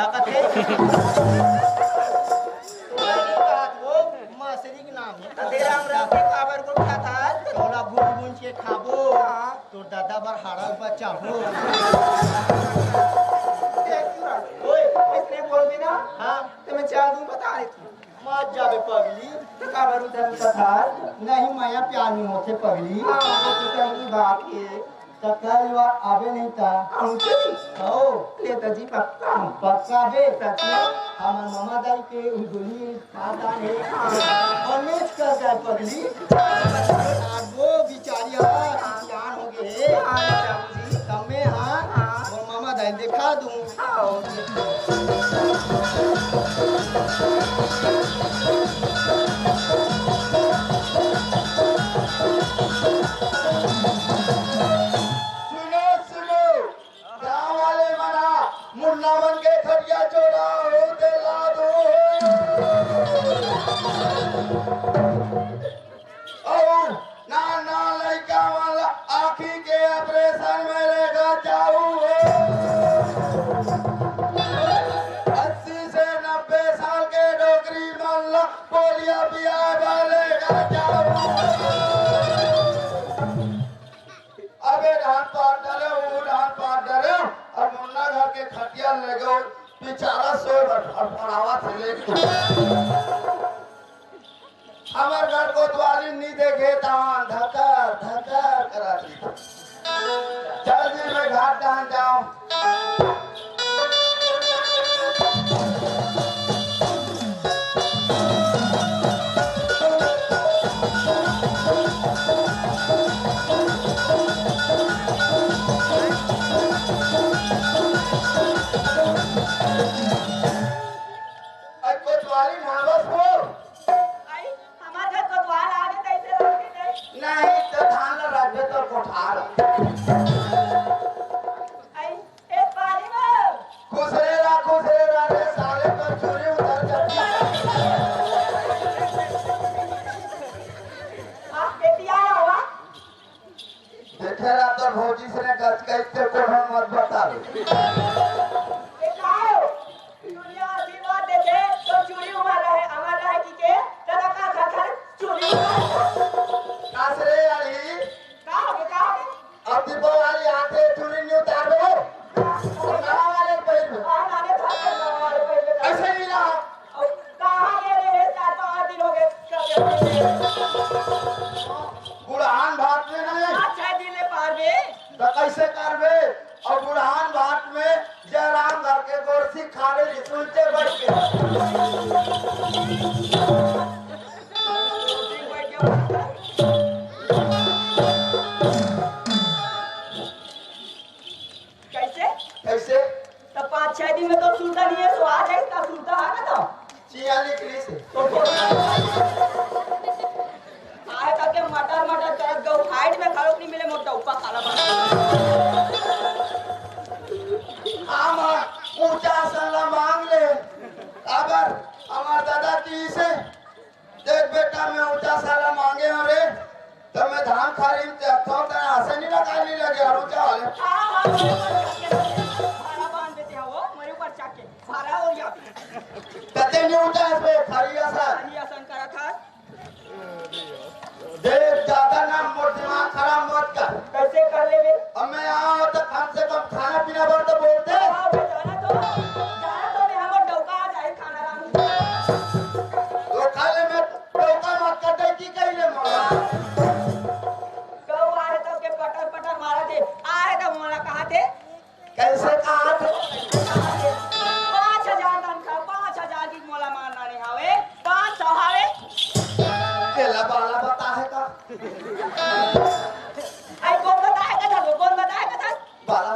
ताकत है वो मासरी के नाम है तेरा हमरा के काबर को खाता तोला गुन के खाबो तो दादा बार हाड़ल बचाबो ओए इसने बोल भी ना हां तो मैं जादू बता रही थी मत जाबे पगली काबर उधर कथा नहीं माया प्यार नहीं होते पगली तो कहीं बात है तकाल वा आवे नहीं था हो ले तजी पक्का बे सच हमार मामा दाई के उंगली खाता है हमें कर जाए पगली वो बिचारी जान हो गए बाबूजी तमे हां और मामा दाई दिखा दूं मुन्नावन के खड़िया चोरा होते लादो और ना लड़का वाला आँखी के ऑपरेशन में लेगा जाऊ 80 से 90 साल के डोगरी मल्ला पोलिया पिया वाले का जाऊ अबे धान पाट डरे और मुन्ना घर के खटिया ले गो बेचारा सोए फड़फड़ावा थे लेके हमार घर को द्वारी नहीं देखे तान धकर कराती चल जी मैं घाट डाल जाऊं नहीं तो धान राज्य तो कोठार खुश रे साले तो चोरी उतर जाती देखे रहा तो भौजी से ने गज कहते को हम मत बता आसरे वाली अब दीपो वाली आते चुरी नहीं उतार दो नवा वाले ऐसे ही ना बुढ़ान भाट में नहीं तो कैसे करबे और बुढ़ान भाट में जयराम घर के गोरसी खाले सुनते बढ़ के कैसे तो 5-6 दिन में तो सूता नहीं है तो आ जाए इसका सूता है ना तो चिया निकली से तो आए करके मटर करत गौ हाइट में खड़ो नहीं मिले मोटा ऊपर काला हम ऊंचा सला मांग ले अगर हमार दादा की से देख बेटा मैं ऊंचा साला मांगे हो रे तो मैं धान खरीद ते तो हंसे नहीं लगाने लगे और ऊंचा वाले भाड़ा बांध देते हैं वो मेरे ऊपर चाके भाड़ा और या तते नहीं ऊंचा इस पे खरीदा सा आसन करा था देख ज्यादा ना मोर दिमाग खराब मत कर कैसे कर ले बे अब मैं यहाँ तो कम से कम खाना पीना बर तो बोलते जाना तो मैं हम डौका आ जाए खाना राम तो खाले में टोका मत कटे की कहिले मोला गौ आए तो के पटर मारा दे आए तो मोला कहा थे कैसे कहा थे 5,000 तनखा 5,000 की मोला मारना नहीं हावे 500 हावे केला बाला बता है का आई कौन बताएगा था बाला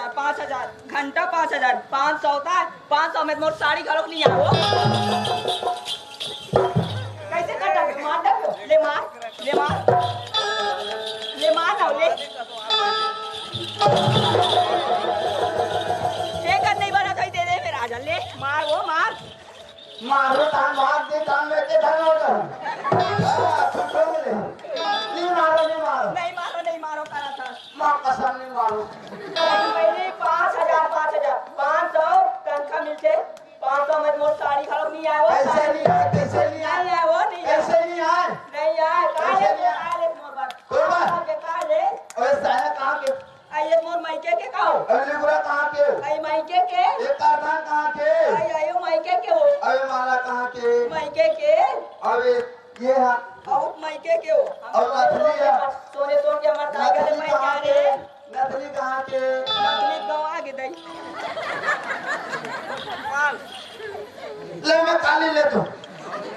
5,000 घंटा 5,000 500 होता है 500 में मोर साड़ी घरों नहीं आओ कैसे कटा मार दे ले मार ना ले एक नहीं बना तो दे दे मेरा आजा ले मार वो मारो तान मार दे तान लेके धन हो जा छुट्टो मिले नहीं मारो नहीं मारो करा था मां कसम नहीं मारो पहले 5,000 500 तनखा मिलते 500 में मोर साड़ी खराब नहीं आया वो कैसे नहीं आए कैसे नहीं आए नहीं आया वो नहीं आया कैसे नहीं आए नहीं आया काले मोर बात कोई बात के काले ओए साया कहाँ के आइए मोर मायके के काओ अरे बुरा कहाँ के आई मायके के ये कारखान कहाँ के आई आयो मायके के हो अबे माला कहाँ के मायके के अबे ये है अब मायके के हो और नथली है सोने तो के हमार टाइगर में क्या रे नथली कहाँ के नथली गवा के दई ले मैं काली ले तू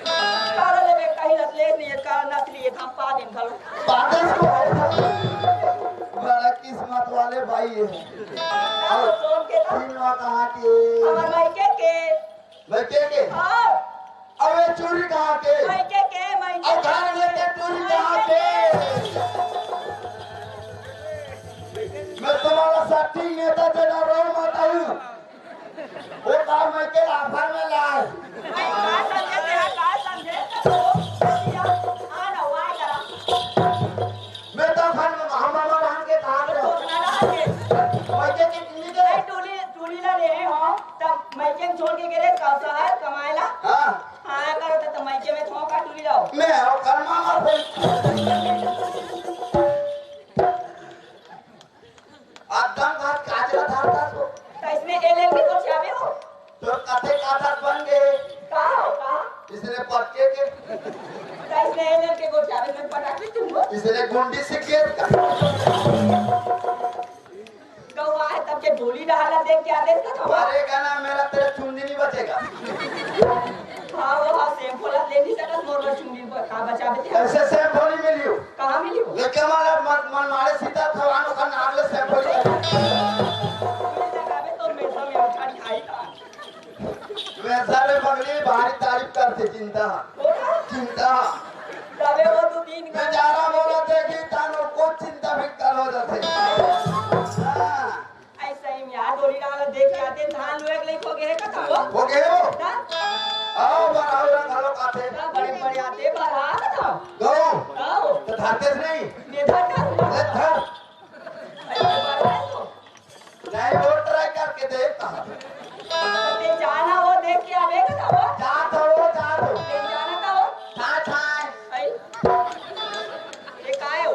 काला ले कहीं ले नहीं काला नथली है हम पा दिन खलो पागल को बड़ा किस्मत वाले भाई है और सोन के तो तीनों कहाँ के हमार मायके के बच्चे के हां अबे चोरी कहाँ के मायके के मायके और घर लेके चोरी कहाँ के मैं तुम्हारा साथी नेता तेरा रो मत हूँ वो काम मैं के आफर में लाए का समझे तेरा का समझे तो आना वाई करा मैं तो फन हम राम के कहाँ पे तो ना के बच्चे के किन्नी के टूली ला ले हो तब मायके छोड़ के गेले शहर कमाएला हाँ हाँ करो तो मायके में थोका टूली लाओ मैं और कर्मा मार आदम का काजरा था तो इसने एलएलबी को चाबे हो तो कथे कादर बन गए कहा इसने पक्के के इसने एलएलबी को चाबे में पटाके तुम इसने गुंडी से केस गवा है तब के ढोली डाला देख क्या देख का था हमारे गाना मेरा तेरा चुन्नी नहीं बचेगा हाँ वो हाँ सेम बोला ले नहीं सकता मोर चुंगी पर कहाँ बचा बेटे ऐसे से भोली मिली हो कहाँ मिली हो लेकिन हमारा मन मारे सीता खवानो का नागले से भोली मुझे लगावे तो मेरे में उठा खाई का मैं सारे बगली भारी तारीफ करते चिंता होगा चिंता तबे वो तू तीन मैं जा रहा बोला देखी तानो को चिंता भी कर हो जाते हाँ ऐसा ही यार ढोली डाला देख के आते धान लोग ले खो गए का था वो हो गए हो ना आओ बनाओ रंग हलो काते बड़े बड़े आते बाहर आ था गो आओ तो धाते नहीं नेता का ले धर ऐसे बाहर है तो नहीं वो ट्राई करके देख ते जाना वो देख के आवे का था वो जा दो ते जाना था वो था था आई ये काय हो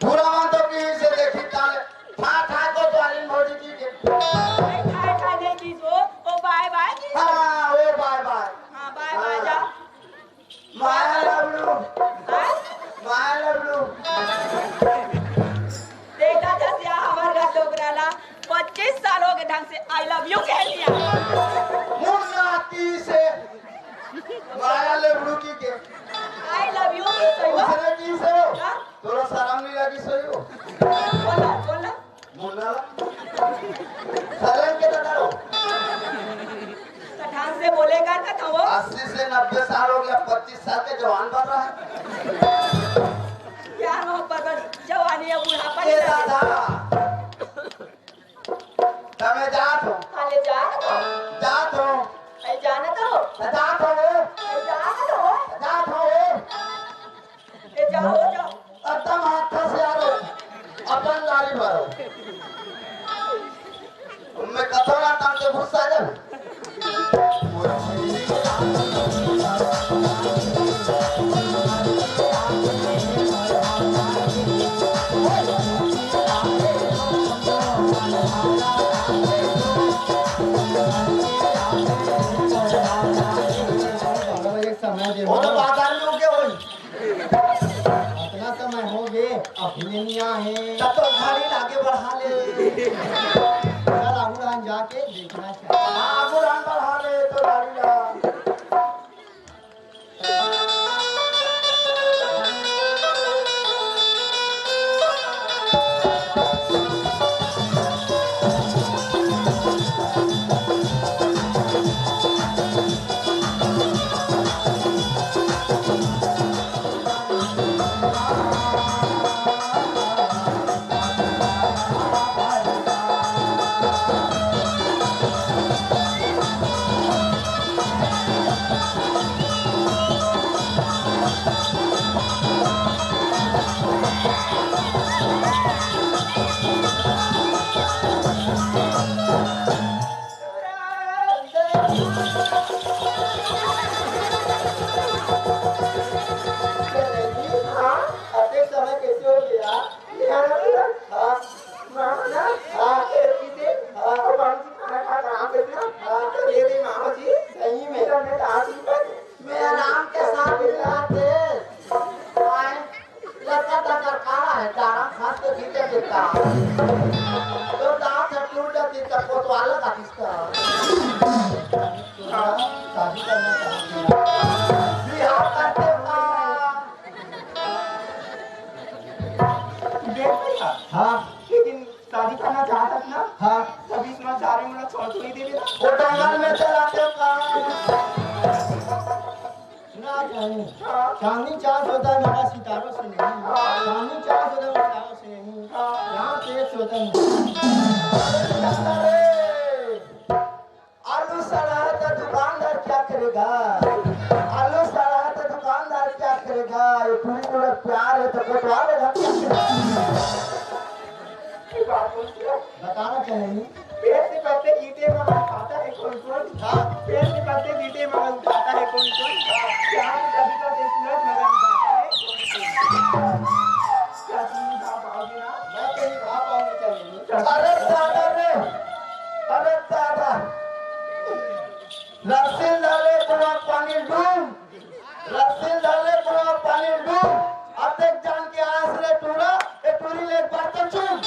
पूरा मान तो की से देखी ताले था को तो आलिन मोदी जी के काय काय नहीं की सो ओ बाय बाय की हाँ वो बाय बाय हां बाय बाय जा माया लवलू हां माया लवलू देखा जैसे हमार घर डोगराला 25 सालों के ढंग से आई लव यू कह दिया मुन्ना की से माया लवलू की के आई लव यू की सही हो उसने की से हो हाँ? तोरा शर्म नहीं लगी सही हो बोला मुन्ना शर्म के दादा ढंग से बोलेगा का था वो 80 से 90 साल हो गया 25 साल के जवान बन रहा है क्या मोहब्बत जवानी है बुढ़ापा ये नहीं दादा तमे जात हो हाले जा जात हो आई जाना तो जात हो आई जाना तो जात हो ए जाओ जाओ एकदम हाथ से आ रहो अपन गाड़ी भरो मैं कथोरा टांग के गुस्सा जा समय वो तो बाजार में उगे होई अपना समय हो गए अपने मियाँ है तब तो गाड़ी आगे बढ़ा ले कल आगुरान जाके देखना चाहिए आगो रान बढ़ा ले तो गाड़ी ला शादी करना चाहते हैं। बिहार करते का देख भैया, हाँ लेकिन शादी करना चाहता था ना, हाँ तभी इसमें सारे मुझे छोड़ तो नहीं दे देना। वो डंगल में चलाते का ना कहीं चांदनी चांस होता है मगर सितारों से नहीं। चांदनी चांस होता है सितारों से नहीं। यहाँ तेज होता है। आलू सड़ा है तो दुकानदार क्या करेगा? आलू सड़ा है तो दुकानदार क्या करेगा? ये पूरी पूरा प्यार है तो कोटवा लेगा क्या करेगा? ये बात बोलती हो? बताना चाहिए। पेड़ से पत्ते गीटे मगर खाता है कौन कौन? हाँ पेड़ से पत्ते गीटे मगर उठाता है कौन कौन? चांद कभी का देखना मगर उठाता है कौन कौन? क्या तुम निभा पाओगे ना? मैं तो निभा पाऊंगी चाहिए। अरे दादा रे, अरे दादा, रस्सी डाले पूरा पानी डूब, रस्सी डाले पूरा पानी डूब। अब देख जान के आस रे टूरा, ये टूरी ले बार तो चुप।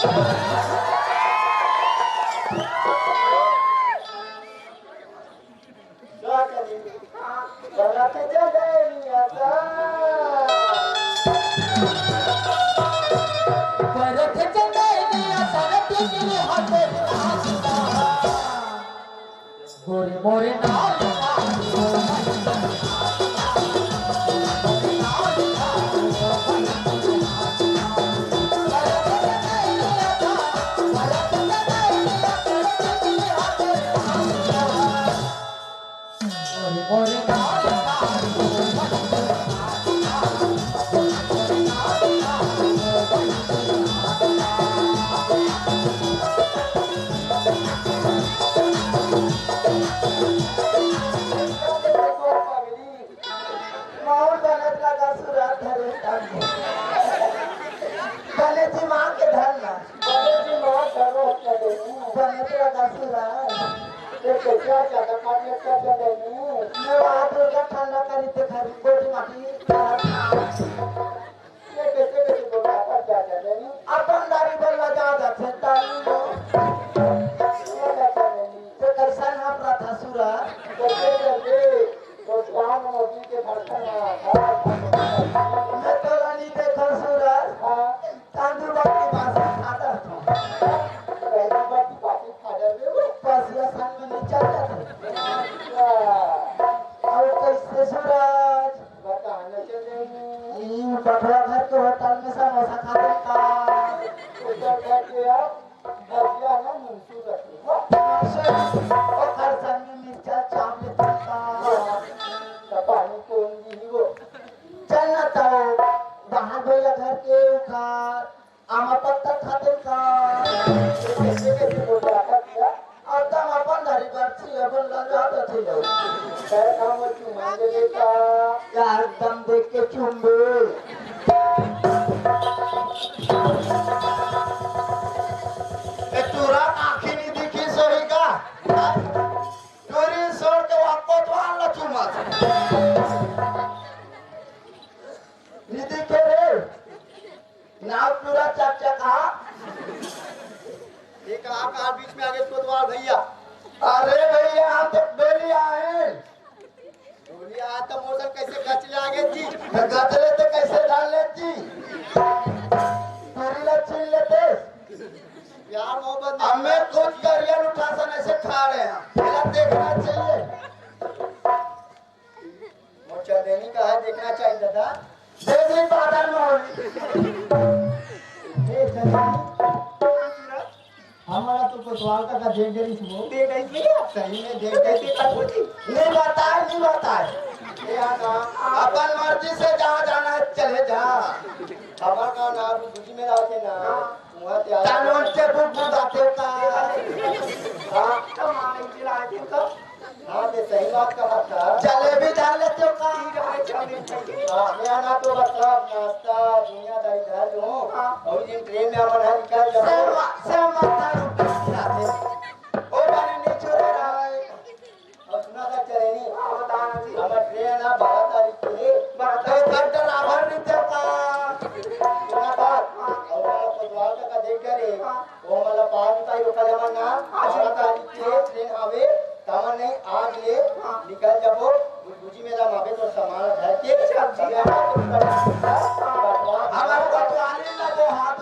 बरात जगह आता परत चंदाई सारा तुझे हाथे गोरे मोरे नाल गोरे ठंडा करी ते खरी गोटी माटी अपन दारी बल्ला जा जाते ताली लो तो कैसा ना प्रथा सुरा तो शाम मोदी के धड़कन मैं तो रानी देखो सुरा तांदू बाटी भाषा खाता था पहला बाटी पाटी खा जाते बस ये सन में नहीं चल जाते और कैसे सूरज बताने चले इन बटवा घर के होटल में समोसा खाते का उधर बैठे आप बसिया ना मुंसू रखी और खरसन में मिर्चा चाप लेते का पानी कौन दी वो चलना तो बाहर भैया घर के उखार आमा पत्ता खाते का कैसे कैसे बोल रहा था और तम अपन धरी बरसी अपन लगा थे लो कर काम चुमाने देता यार दम देख के चुम्बे ए तूरा आंखें नहीं दिखी सही का चोरी सोड़ के वापस तो आला चुमा निधि के रे नाव पूरा चक हा एक आप बीच में आगे कोतवाल भैया। अरे भैया हम तो बेली आए बोली आ तो मौसम कैसे गचले आगे जी? गदले तो कैसे डाल लेती पूरी ला छीन लेते यार मोहब्बत हमें कुछ करियर उठासन ऐसे खा रहे हैं पहला देखना चाहिए मोर्चा देनी का है, देखना चाहिए दादा। देवी बादल में हमारा तो कोतवाल का देख गई सुबह देख गई भैया, सही में देख कैसे कर होती? नहीं बताए ये आना अपन मर्जी से जहाँ जाना है चले जा हमारा का ना दूसरी में रहते ना वहाँ ते आए कानून से बुक बुदाते का हाँ हमारे जिला आते तो हाँ ते सही बात कहा था। जलेबी डाल लेते का हाँ मैं आना तो बता नाश्ता दुनियादारी डाल दूँ और जिन ट्रेन में हमारा निकाल जाओ से माता रुपये ओ बने नहीं छोड़े रहा और सुना था चले नहीं हमारा ट्रेन ना 12 तारीख के तो कंटर आभर नहीं देता सुना बात और कोतवाल का देख करे वो मतलब 5 तारीख का जमाना 12 तारीख के ट्रेन आवे तमन नहीं आज ले निकल जाओ तुझी मेरा मावे तो सामान है के चल दिया हमारे को तो आने लगो हाथ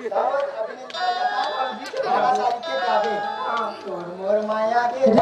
दावत अभिनेता का पबजी के बड़ा सारी के जावे तोर मोर माया के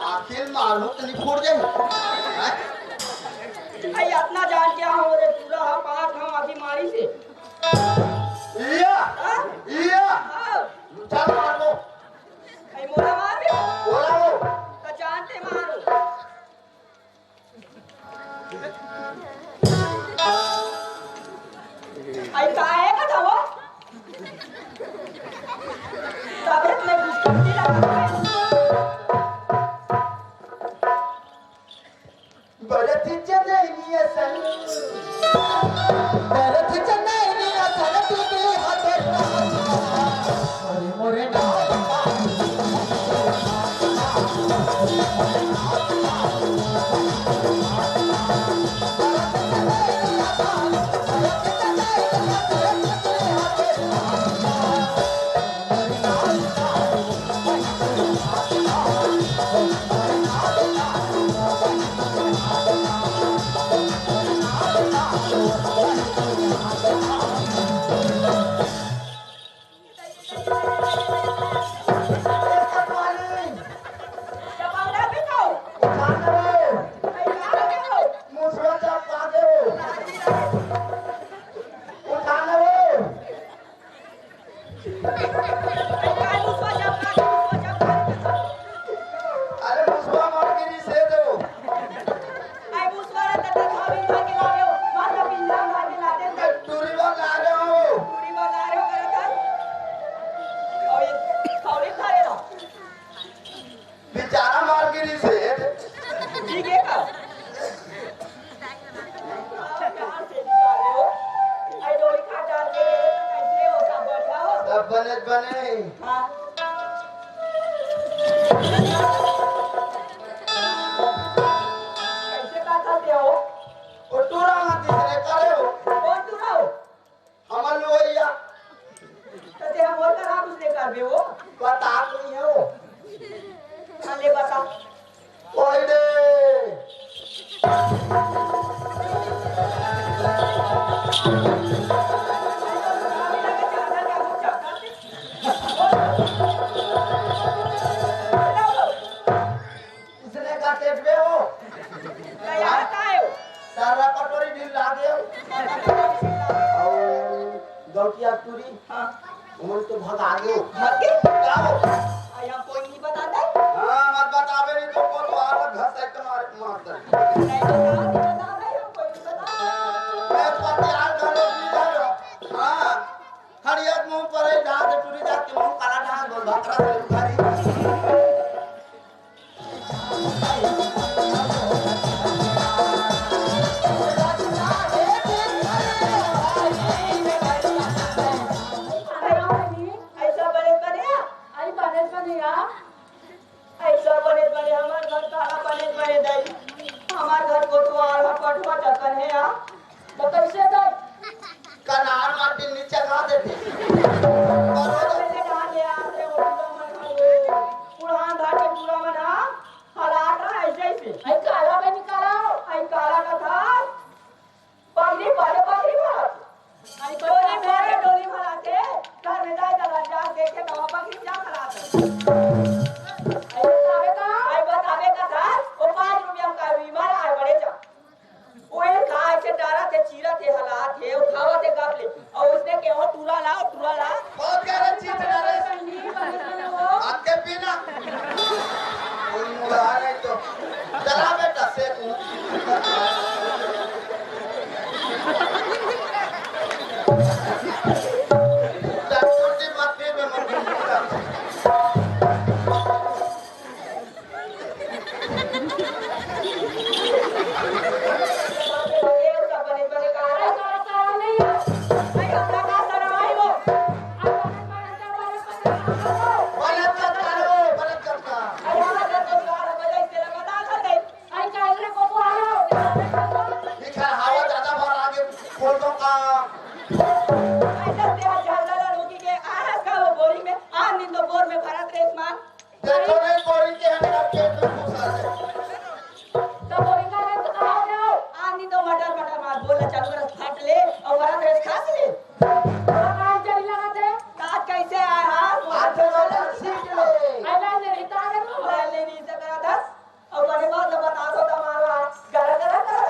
आखिर मालूम तो नहीं फोड़ दे इतना जान क्या हो रे पूरा पांच हम आखी मारी से इया चल मार लो आई मोला मार भी बोला वो तो जानते मारो आई काहे का था वो तबियत में कुछ कमी लगा बरत चनैनी सन बरत चनैनी सन तुझे हाथ मोरे मोरे ना बने कैसे का करते हो और टूरा मत दिखने करे हो कौन तू रहो हमर लोइया तो हम बोल कर आप उसने कर दे वो पता नहीं है वो ले बता ओए दे इसने का टेपे हो यार कायो सारा कटोरी ढील ला दे और गलतिया टूरी हां उमर तो भगा दो मत के क्या हो आई हम कोई नहीं बताता हां मत बतावे नहीं तो को तो आला घस एक मार मारता नहीं बता हम कोई नहीं बता मैं पति आल घरे भी जाओ हां हरियत मुंह पर ढाक टूरी जाके मुंह काला ढाक बोल भाकरा से उखारी ऐसा बने हमार घर ताला बने दई हमार घर को तो आला पटवा चक्कर है यार तो कैसे दई कनार मार के नीचे गा देते कैसे कहां ले आते हो तो मन बोल दो का ऐसा तेरा झाला रोकी के आहा का वो बोरी में आ नींदो बोर में भरत रेत मान देखो नहीं बोरी के अंदर पेट में घुसा है तो बोरी का रंग कहां जाओ आ नींदो मटर मटर मार बोला चालू कर फाट ले और भरत रेत खास ले कहां चली लगा थे काट कैसे आया हां हाथ वाला सीख ले आला ने रिता कर लो ले नहीं से करा दस और बड़े बात बता दो तुम्हारा गरा गरा करा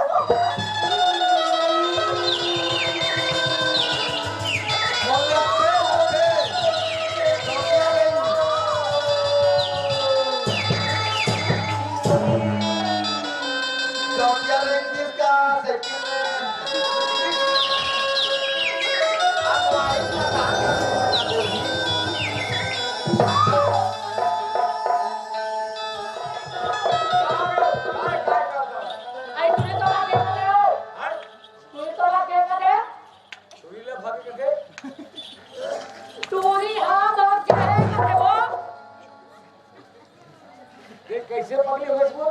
कैसे पगली हो इसको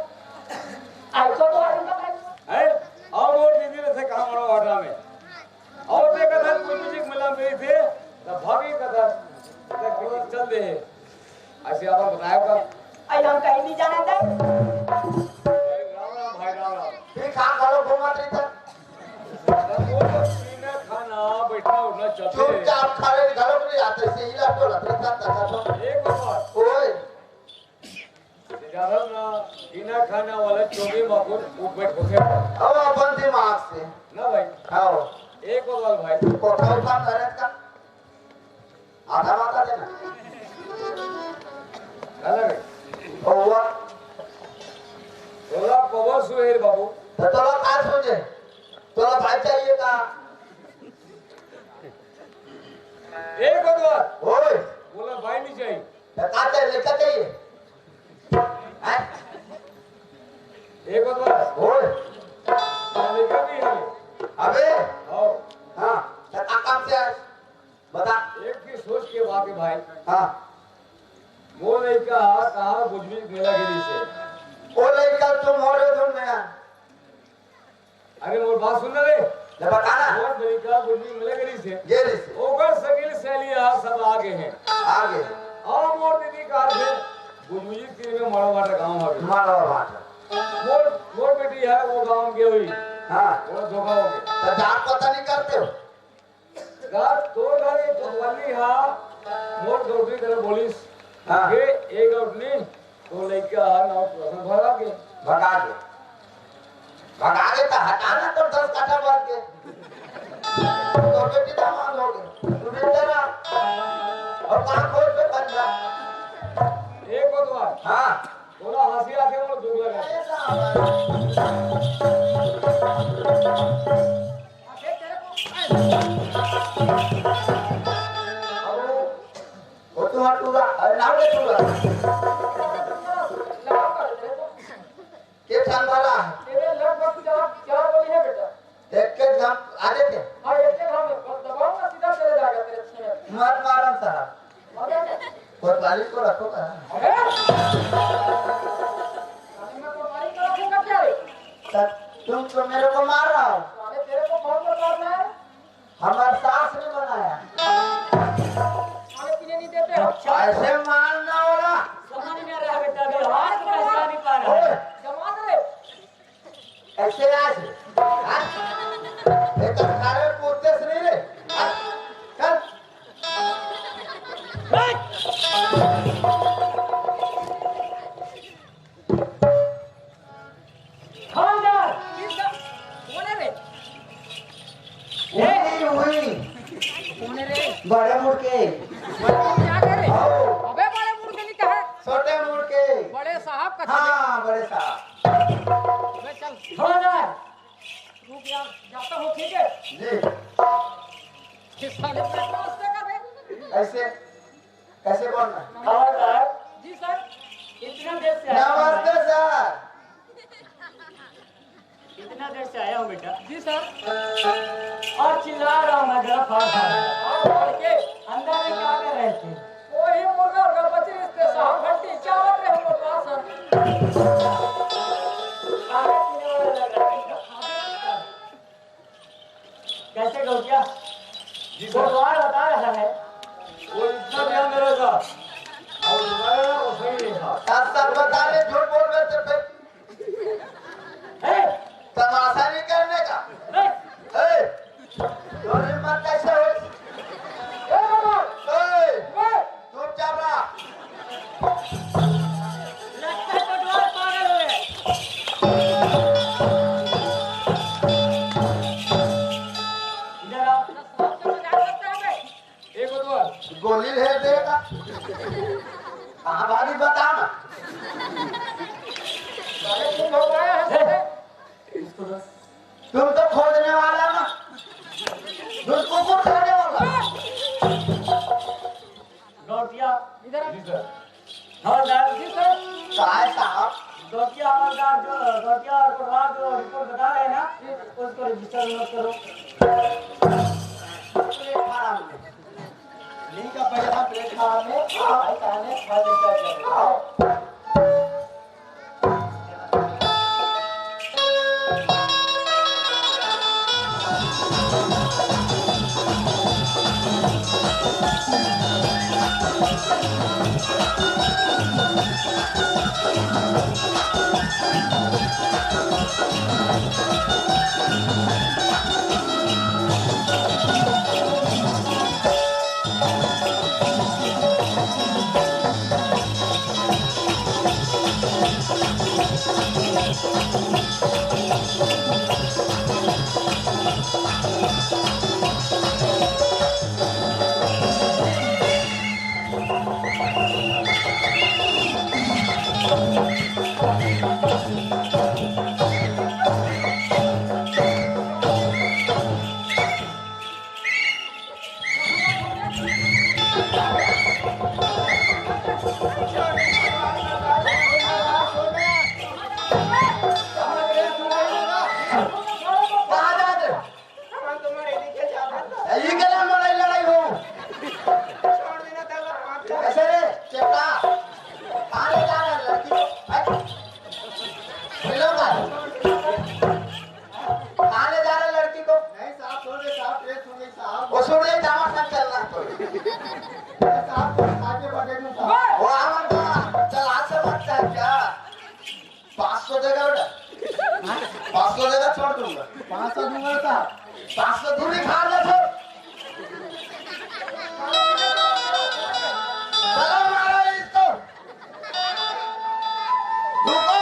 आइको तो आइको का है और वो दीदी ने से काम वाला ऑर्डर में और देखा था कोई म्यूजिक मिला मेरे थे तब भागे कदा तक चल दे ऐसे आप बताया का आई हम कहीं नहीं जाना था राम राम भाई राम राम फिर खा खा घुमा रही था पीना खाना बैठना उठना चलते चुपचाप खाले घरों में आते से ही लाटो लतरी था एक बात ओए ज्यादा ना पीना खाना वाला चोगे मकुर उठ बैठ होते अब अपन दिमाग से ना भाई आओ एक बात भाई कोठा उठा करे का आधा माता देना अलग ओवा तोला पवर सुहेर बाबू तो तोला का सोचे तोला भाई चाहिए का एक बात ओए बोला भाई नहीं चाहिए तो का चाहिए लेकर चाहिए हैं एक बात ओए लेकर नहीं है अबे आओ हां तो का काम से आए बता एक की सोच के वाके भाई हां वो लड़का कहा बुझवी मेला गिरी से ओ लड़का तुम मोरे धुन में अरे मोर बात सुन रे ले बताना वो लड़का बुझवी मेला गिरी से गेली से ओकर सगिल सहेलिया सब आगे हैं आगे और मोर दीदी कार से बुझवी के में मरो वाटा गांव आ गया मारो बात मोर मोर बेटी है वो गांव के हुई हां वो धोखा हो गया तो जात पता नहीं करते हो रात तो घरे कोतवाली हा मोर डॉक्टर करे बोलिस हां के एक उठनी तो लड़का नाव प्रसन्न भरा के भगा दे तो हटाना तो 10 काठा बात के तो बेटी दामाद हो गए तू भी तेरा और काम खोल पे बन जा एक बात हां थोड़ा हंसी आके वो दुख लगा वो तो हटूगा अरे नाम ले तूगा के छान वाला तेरे लगभग क्या बोली है बेटा देख के जम आ जाते हां एक के हम दबाऊंगा सीधा चले जाएगा तेरे छे मत मारन साहब कोई वाली को रखो का अरे मैं तो मारी कर रखूंगा क्या रे तुम तो मेरे को मार रहा हो अरे तेरे को कौन बताना है हमारे सास ने बनाया खाने पीने नहीं देते हो ऐसे मारना वाला समझ नहीं आ रहा बेटा अभी हाथ कैसा नहीं पा रहा ओए जमा दे ऐसे आज ये तो सारे पूछते से नहीं रे चल खानदार कौन है रे हुई कौन है रे बड़े मुर्के क्या कर रे आओ अबे बड़े मुर्गे नहीं कहा छोटे मुर्के बड़े साहब का हाँ बड़े साहब मैं चल खानदार रुक यार जाता हूँ ठीक है जी किस साले पे नमस्ते कर रे ऐसे कैसे बोलना खानदार जी सर इतना देर से आया हूं। नमस्ते सर इतना देर से आया हूँ बेटा जी सर और चिल्ला रहा हूँ मैं जरा फाड़ और के अंदर में क्या कर रहे थे वही मुर्गा और बच्चे रिश्ते साहब घंटी चावल रहे हम लोग सर खाने पीने वाला लग रहा है कैसे गौतिया जी सर। कोटवार बता रहा है वो इतना ध्यान दे रहा था और दोबारा ना वो सही नहीं था। सर बता ले, झूठ बोल रहे थे फिर ए, तमाशा नहीं करने का। ए, ए, और हिम्मत कैसे हुई? ए, चुपचाप रहा। लगता है कोटवार पागल हो गए। इधर आओ। एक बार गोली ले देगा। हाँ भाभी बता ना। इसको दो। तुम तो खोजने वाला ना, तुमको कौन खोजने वाला? गौतिया इधर जी सर। हवलदार जी सर साहब साहब, गौतिया हवलदार जो गौतिया और कोटवार जो रिपोर्ट बता रहे हैं ना उसको रजिस्टर नोट करो। लिंक का पैसा प्लेटफॉर्म में ऐसा ने रजिस्टर करो। कहाँ जाते? हम तुम्हारे लेके जा रहे हैं। ये क्या लड़ाई हो? छोड़ देना था हाथ का। कैसे रे चेपटा? कहाँ ले जा रहा है लड़की को? मिलोगा? कहाँ ले जा रहा है लड़की को? नहीं साहब, छोड़ दे साहब, प्रेस हो गई साहब। वो सुन रही जामा साथ चलना तो। साहब आगे बढ़े दूं साहब। वो आवन का चल आज से बचता है क्या? 500 देगा बेटा? 500 देगा छोड़ दूंगा। 500 दूंगा साहब। 500 दूरी खा ले छोड़। चलो मारो इसको। रुको।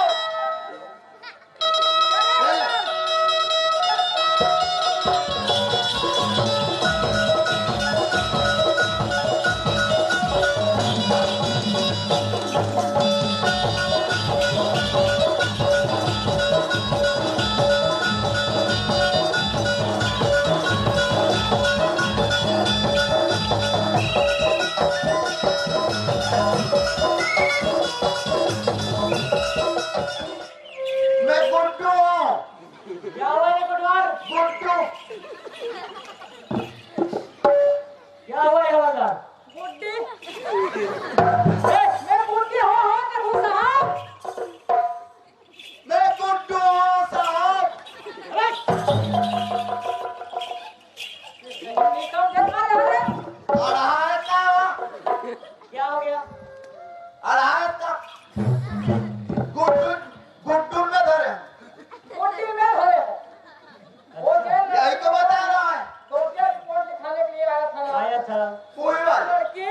मैं गुड्डू हूँ। क्या हुआ है कोटवार? गुड्डू। क्या हुआ है हवलदार? बुड्ढी मैं बुड्ढी हो करूँ साहब। मैं गुड्डू हूँ साहब। निकल के मारे रे। अढ़ाई का। क्या हो गया? अढ़ाई का। गुड्डू गुड्डू में धरे। बुड्ढी में धरे हो। वो जेल में यही तो बता रहा है। तो क्या रिपोर्ट लिखाने के लिए आया था ना। आया था कोई बात नहीं। लड़की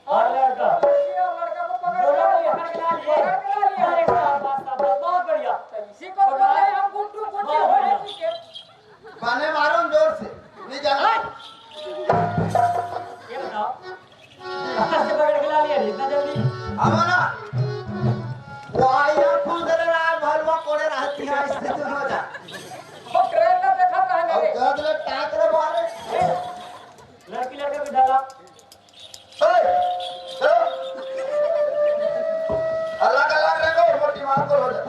और लड़का लड़की और लड़का को पकड़ दोनों को लिया। पकड़ के ला लिए। पकड़ के ला लिया। अरे शाबाश, बहुत बढ़िया। इसी को बोल रहे हैं हम बुड्ढू बुड्ढी हो रहे हैं ठीक है। बने मारो जोर से। नहीं जाना। ये बताओ कहाँ से पकड़ के ला लिया इतना जल्दी? अब ना वो आया खुदरे रात भलवा कोड़े रहती है इससे दूर हो जा। वो ट्रेन में देखा कहने अब रे। गदले टाकरे वाले। लड़की लड़के को डाला। ओए चलो। अलग अलग रखो मोटी मार को हो जा।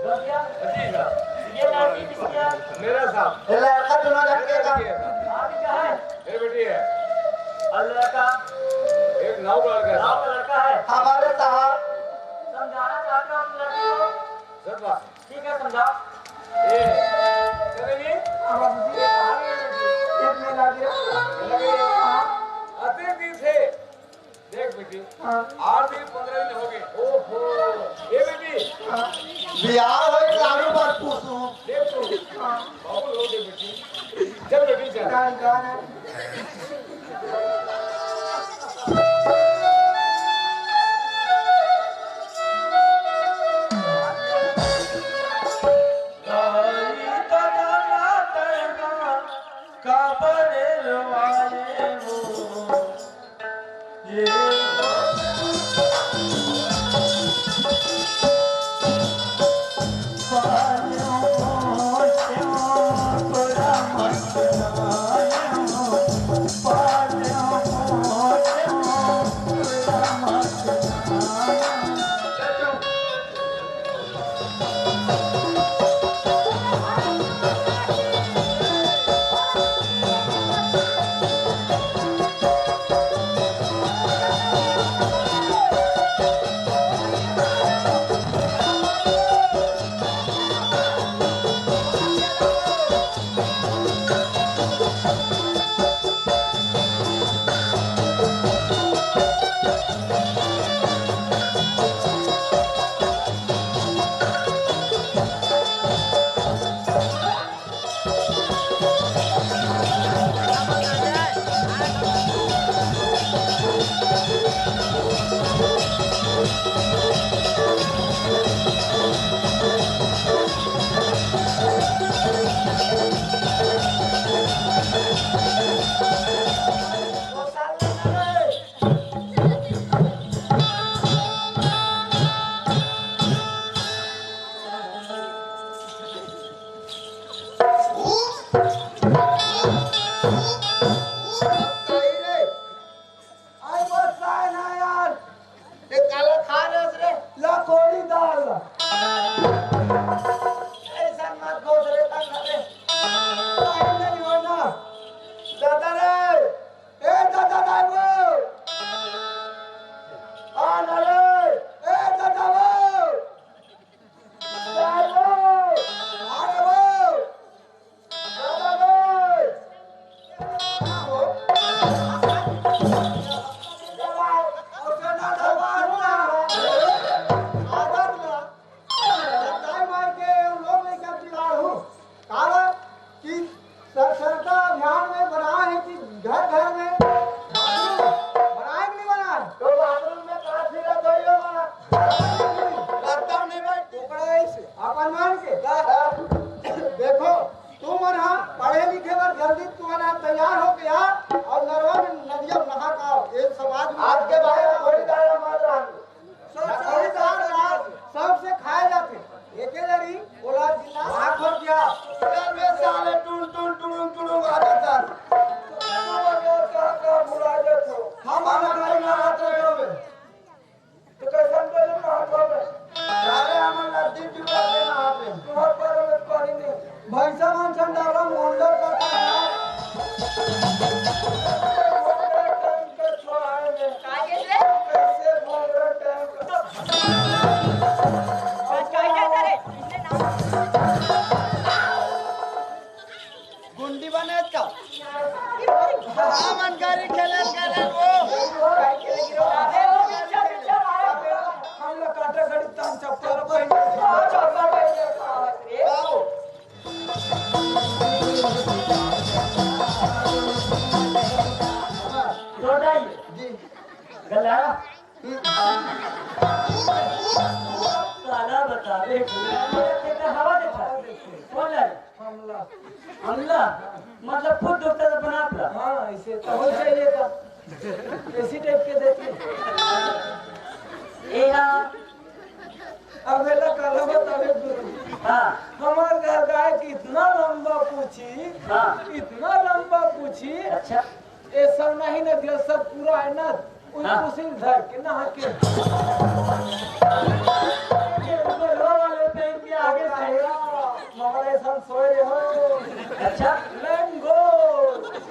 गौतिया जी सर। ये लड़की किसकी है? मेरा साहब। ये लड़का दोनों लड़के का। आपकी क्या है? मेरी बेटी है। और लड़का एक नाव का लड़का है गाँव साहब। का लड़का है। हमारे साहब समझाना चाहते हो अपनी लड़की को? सर बात। ठीक है समझाओ। ये चलेगी? अब 8 दिन 15 दिन हो गए। ओहो ए बेटी बियाह होई लालू बात पूछू देख तू बाबू लो दे बेटी चल बेटी चल गान गाना हमला मतलब खुद डॉक्टर अपना आपला हाँ ऐसे तो हो चाहिए था इसी टाइप के देखिए ए हां अब एला काला बतावे गुरु हां हमार घर गाय की इतना लंबा पूछी हां इतना लंबा पूछी अच्छा ये सब नहीं ना दिया सब पूरा है ना उन हाँ। उसी धर के नहा के वाले पेन के आगे से हमारे संग सोए रहे हो अच्छा लेंगो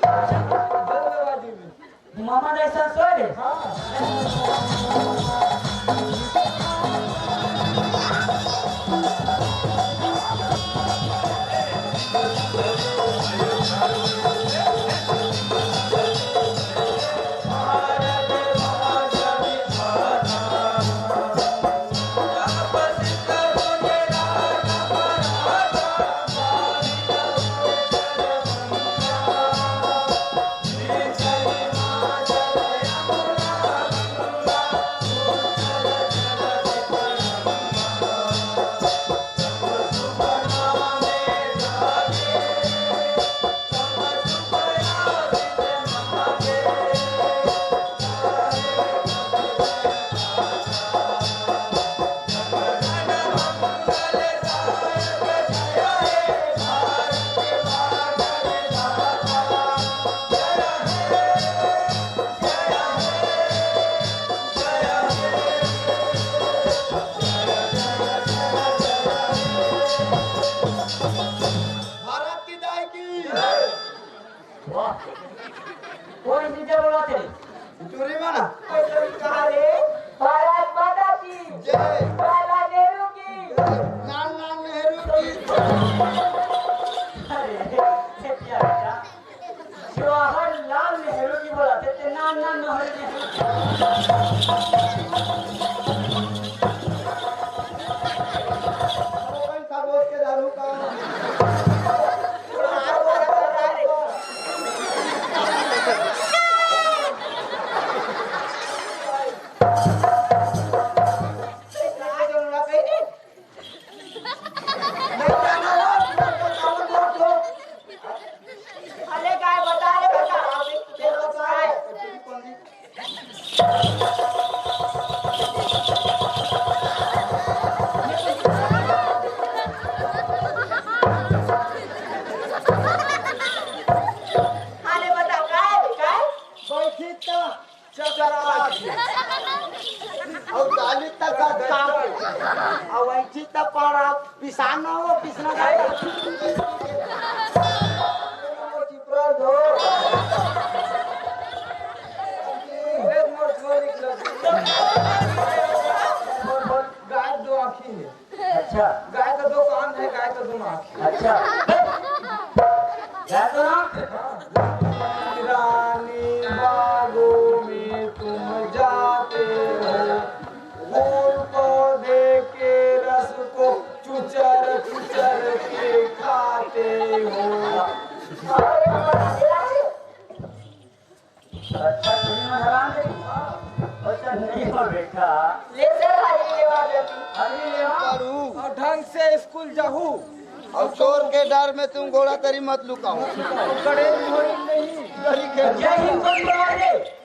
जल्दबाजी में मामा ऐसा सोए रे हाँ भारत वाह कोण तुझ्या बोलाते चुरी म्हणा कहा रे भारत माता की जय जवाहरलाल नेहरू की नाना नेहरू की अरे हे क्या बेटा जवाहरलाल नेहरू की बोलाते ते नाना नेहरू कौन सा बोल के दारू का अरे काय बता रे बता अरे बता काय काय बैठी तो चकरा और गाली तक का और बैठी तो पारा पिसाना हो पिसना का चिपरा दो गाय दो आँखी है अच्छा गाय का दो कान है गाय का दोनों आँखी अच्छा क्या तो ना रानी बागों में तुम जाते हो फूल पौधे के रस को चुचर चुचर के खाते हो अच्छा तुझे हराम दे अच्छा नहीं हो बेटा ले सर हरी लेवा बेटी अरे वाह करूं और ढंग से स्कूल जाहू और चोर के डर में तुम घोड़ा तरी मत लुकाओ कड़े नहीं जय हिंद बोल रहा है